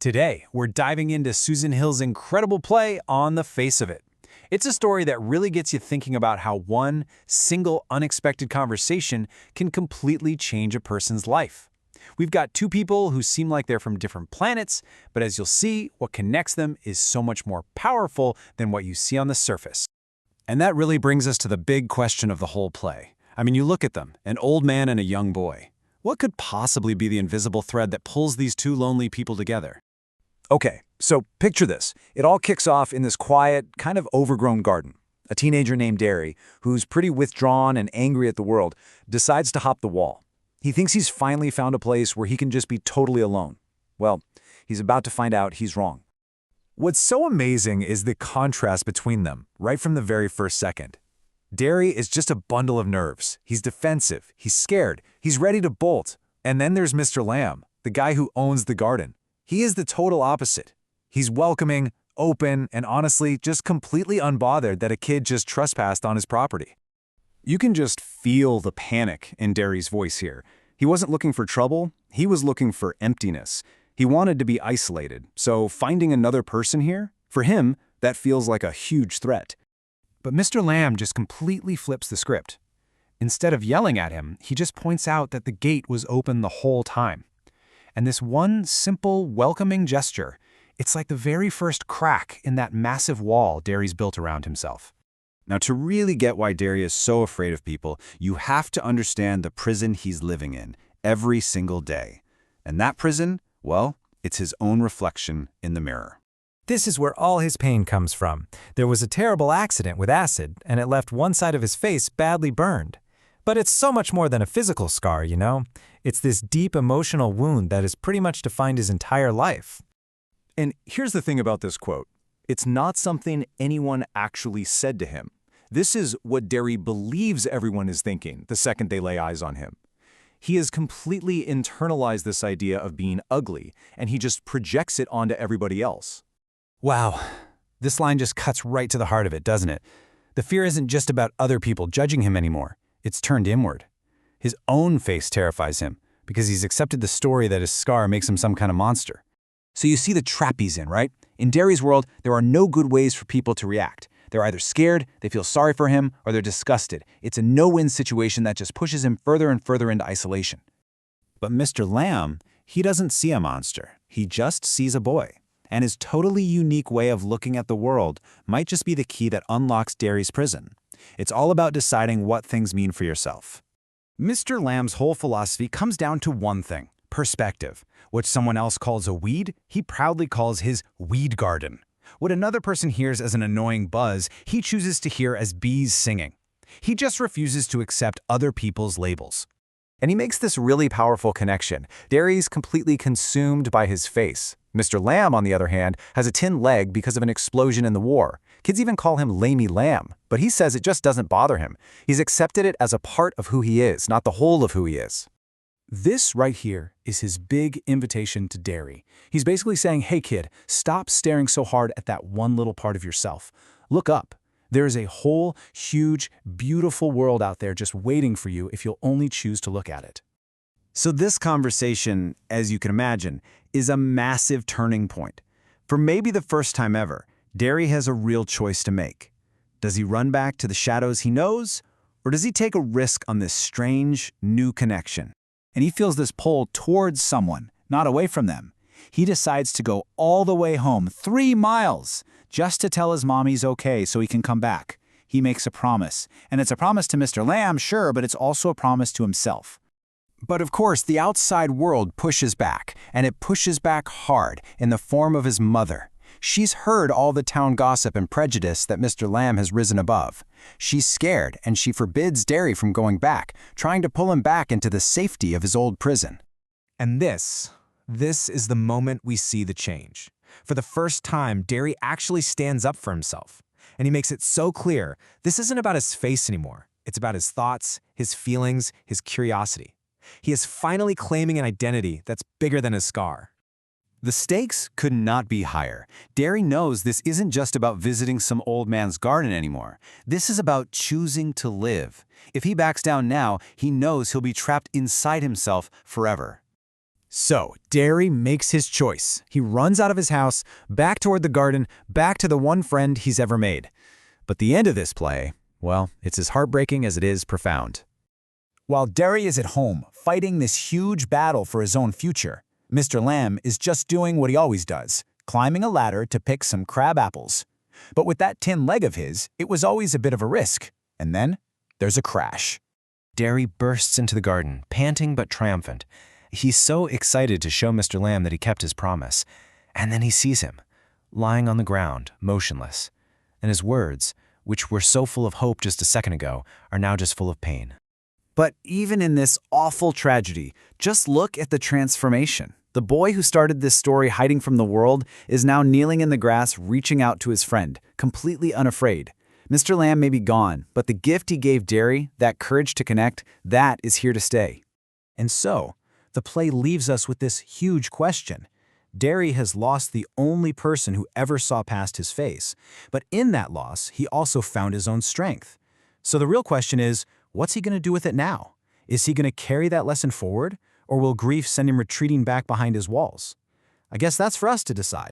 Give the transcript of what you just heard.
Today, we're diving into Susan Hill's incredible play, On the Face of It. It's a story that really gets you thinking about how one single unexpected conversation can completely change a person's life. We've got two people who seem like they're from different planets, but as you'll see, what connects them is so much more powerful than what you see on the surface. And that really brings us to the big question of the whole play. I mean, you look at them, an old man and a young boy. What could possibly be the invisible thread that pulls these two lonely people together? Okay, so picture this. It all kicks off in this quiet, kind of overgrown garden. A teenager named Derry, who's pretty withdrawn and angry at the world, decides to hop the wall. He thinks he's finally found a place where he can just be totally alone. Well, he's about to find out he's wrong. What's so amazing is the contrast between them, right from the very first second. Derry is just a bundle of nerves. He's defensive, he's scared, he's ready to bolt. And then there's Mr. Lamb, the guy who owns the garden. He is the total opposite. He's welcoming, open, and honestly just completely unbothered that a kid just trespassed on his property. You can just feel the panic in Derry's voice here. He wasn't looking for trouble, he was looking for emptiness. He wanted to be isolated, so finding another person here, for him, that feels like a huge threat. But Mr. Lamb just completely flips the script. Instead of yelling at him, he just points out that the gate was open the whole time. And this one simple, welcoming gesture, it's like the very first crack in that massive wall Derry's built around himself. Now, to really get why Derry is so afraid of people, you have to understand the prison he's living in every single day. And that prison, well, it's his own reflection in the mirror. This is where all his pain comes from. There was a terrible accident with acid, and it left one side of his face badly burned. But it's so much more than a physical scar, you know? It's this deep emotional wound that has pretty much defined his entire life. And here's the thing about this quote. It's not something anyone actually said to him. This is what Derry believes everyone is thinking the second they lay eyes on him. He has completely internalized this idea of being ugly, and he just projects it onto everybody else. Wow, this line just cuts right to the heart of it, doesn't it? The fear isn't just about other people judging him anymore. It's turned inward. His own face terrifies him because he's accepted the story that his scar makes him some kind of monster. So you see the trap he's in, right? In Derry's world, there are no good ways for people to react. They're either scared, they feel sorry for him, or they're disgusted. It's a no-win situation that just pushes him further and further into isolation. But Mr. Lamb, he doesn't see a monster. He just sees a boy. And his totally unique way of looking at the world might just be the key that unlocks Derry's prison. It's all about deciding what things mean for yourself. Mr. Lamb's whole philosophy comes down to one thing: perspective. What someone else calls a weed, he proudly calls his weed garden. What another person hears as an annoying buzz, he chooses to hear as bees singing. He just refuses to accept other people's labels. And he makes this really powerful connection. Derry's completely consumed by his face. Mr. Lamb, on the other hand, has a tin leg because of an explosion in the war. Kids even call him Lamey Lamb, but he says it just doesn't bother him. He's accepted it as a part of who he is, not the whole of who he is. This right here is his big invitation to Derry. He's basically saying, hey kid, stop staring so hard at that one little part of yourself. Look up. There is a whole, huge, beautiful world out there just waiting for you if you'll only choose to look at it. So this conversation, as you can imagine, is a massive turning point. For maybe the first time ever, Derry has a real choice to make. Does he run back to the shadows he knows, or does he take a risk on this strange, new connection? And he feels this pull towards someone, not away from them. He decides to go all the way home, 3 miles, just to tell his mom he's okay so he can come back. He makes a promise. And it's a promise to Mr. Lamb, sure, but it's also a promise to himself. But of course, the outside world pushes back, and it pushes back hard in the form of his mother. She's heard all the town gossip and prejudice that Mr. Lamb has risen above. She's scared, and she forbids Derry from going back, trying to pull him back into the safety of his old prison. And this is the moment we see the change. For the first time, Derry actually stands up for himself. And he makes it so clear, this isn't about his face anymore. It's about his thoughts, his feelings, his curiosity. He is finally claiming an identity that's bigger than his scar. The stakes could not be higher. Derry knows this isn't just about visiting some old man's garden anymore. This is about choosing to live. If he backs down now, he knows he'll be trapped inside himself forever. So, Derry makes his choice. He runs out of his house, back toward the garden, back to the one friend he's ever made. But the end of this play, well, it's as heartbreaking as it is profound. While Derry is at home, fighting this huge battle for his own future, Mr. Lamb is just doing what he always does, climbing a ladder to pick some crab apples. But with that tin leg of his, it was always a bit of a risk. And then, there's a crash. Derry bursts into the garden, panting but triumphant. He's so excited to show Mr. Lamb that he kept his promise. And then he sees him, lying on the ground, motionless. And his words, which were so full of hope just a second ago, are now just full of pain. But even in this awful tragedy, just look at the transformation. The boy who started this story hiding from the world is now kneeling in the grass, reaching out to his friend, completely unafraid. Mr. Lamb may be gone, but the gift he gave Derry, that courage to connect, that is here to stay. And so, the play leaves us with this huge question. Derry has lost the only person who ever saw past his face, but in that loss, he also found his own strength. So the real question is, what's he going to do with it now? Is he going to carry that lesson forward, or will grief send him retreating back behind his walls? I guess that's for us to decide.